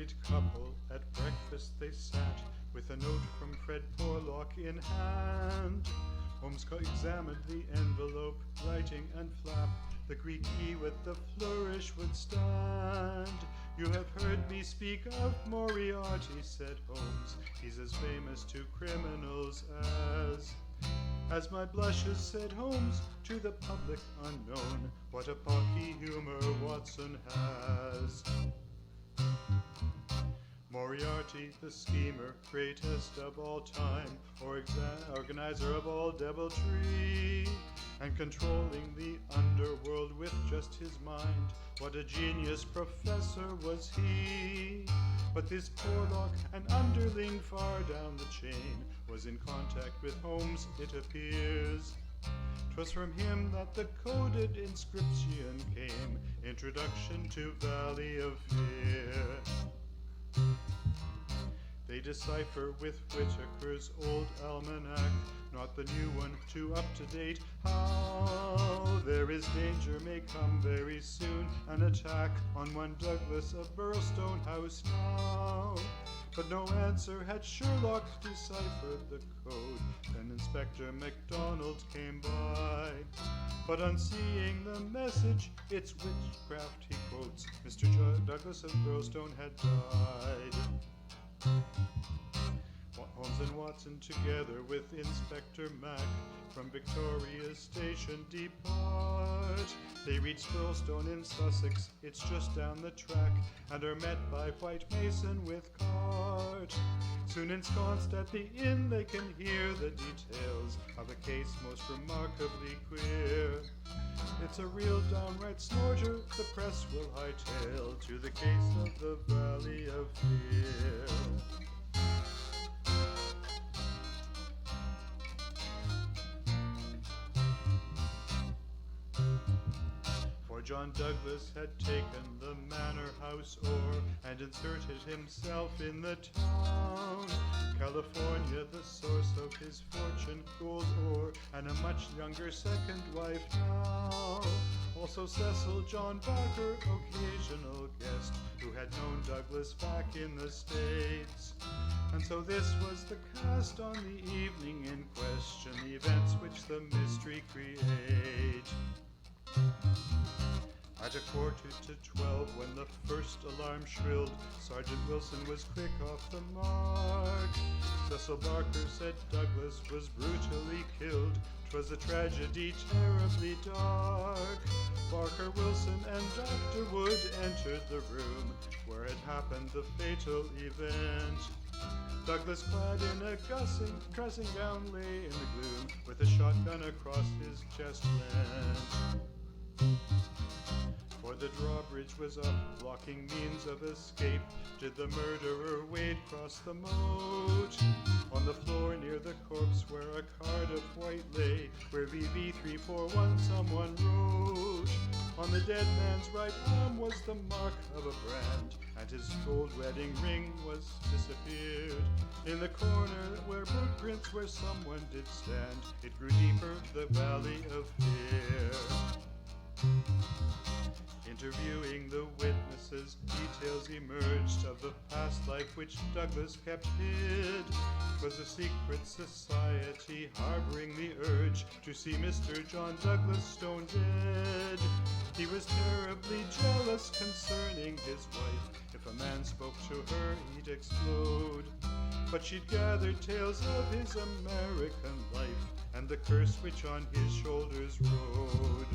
married couple at breakfast they sat, with a note from Fred Porlock in hand. Holmes examined the envelope, writing and flap. The Greek E with the flourish would stand. You have heard me speak of Moriarty, said Holmes. He's as famous to criminals as my blushes, said Holmes, to the public unknown. What a pocky humor Watson has. Moriarty, the schemer, greatest of all time, organizer of all deviltry, and controlling the underworld with just his mind. What a genius professor was he! But this Porlock, an underling far down the chain, was in contact with Holmes, it appears. 'Twas from him that the coded inscription came, Introduction to Valley of Fear. They decipher with Whitaker's old almanac, not the new one, too up to date. How there is danger may come very soon, an attack on one Douglas of Burlstone House now. But no answer had Sherlock deciphered the code. Then Inspector MacDonald came by. But on seeing the message, it's witchcraft he quotes. Mr. Douglas of Burlstone had died. Holmes and Watson together with Inspector Mac from Victoria Station depart. They reach Burlstone in Sussex, it's just down the track, and are met by White Mason with cart. Soon ensconced at the inn they can hear the details of a case most remarkably queer. It's a real downright snorter, the press will hightail to the case of the Valley of Fear. For John Douglas had taken the manor house o'er and inserted himself in the town. California, the source of his fortune, gold ore, and a much younger second wife now. Also Cecil John Barker, occasional guest, who had known Douglas back in the States. And so this was the cast on the evening in question, the events which the mystery create. At 11:45, when the first alarm shrilled, Sergeant Wilson was quick off the mark. Cecil Barker said Douglas was brutally killed. 'Twas a tragedy terribly dark. Barker, Wilson, and Dr. Wood entered the room where had happened the fatal event. Douglas, clad in a dressing gown, lay in the gloom with a shotgun across his chest length. For the drawbridge was up, blocking means of escape. Did the murderer wade across the moat? On the floor near the corpse where a card of white lay, where VV341 someone wrote. On the dead man's right arm was the mark of a brand, and his gold wedding ring was disappeared. In the corner where footprints where someone did stand, it grew deeper, the Valley of Fear. Interviewing the witnesses, details emerged of the past life which Douglas kept hid. 'Twas a secret society harboring the urge to see Mr. John Douglas Stone dead. He was terribly jealous concerning his wife. If a man spoke to her, he'd explode. But she'd gathered tales of his American life and the curse which on his shoulders rode.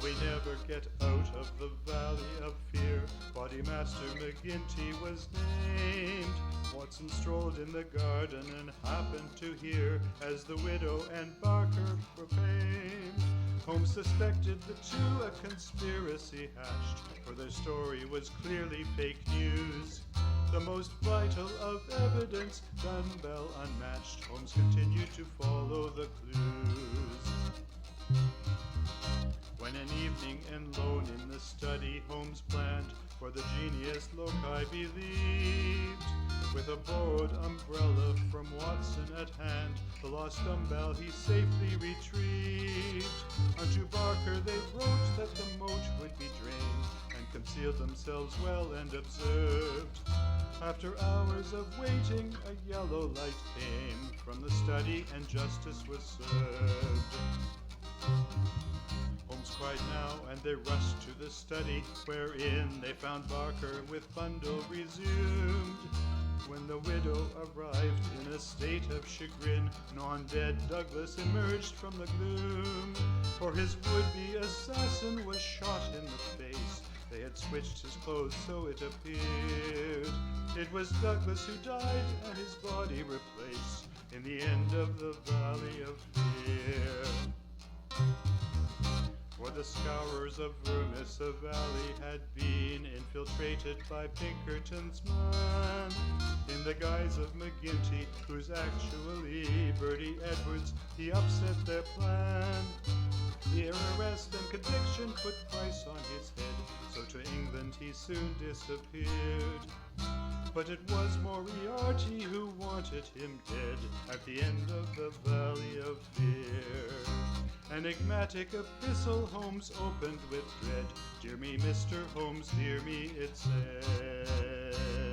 We never get out of the Valley of Fear. Bodymaster McGinty was named. Watson strolled in the garden and happened to hear as the widow and Barker proclaimed. Holmes suspected the two a conspiracy hatched, for their story was clearly fake news. The most vital of evidence, dumbbell unmatched. Holmes continued to follow the clues. When an evening and lone in the study Holmes planned for the genius loci believed, With a borrowed umbrella from Watson at hand, the lost dumbbell he safely retrieved. Unto Barker they wrote that the moat would be drained, and concealed themselves well and observed. After hours of waiting, a yellow light came from the study, and justice was served. Holmes cried now, and they rushed to the study, wherein they found Barker with bundle resumed. When the widow arrived in a state of chagrin, non-dead Douglas emerged from the gloom, for his would-be assassin was shot in the face. They had switched his clothes, so it appeared. It was Douglas who died, and his body replaced in the end of the Valley of Fear. For the scourers of Vermissa Valley had been infiltrated by Pinkerton's man, in the guise of McGinty, who's actually Bertie Edwards. He upset their plan. The arrest and conviction put price on his head, so to England he soon disappeared. But it was Moriarty who wanted him dead at the end of the Valley of Fear. Enigmatic epistle Holmes opened with dread. Dear me, Mr. Holmes, dear me, it said.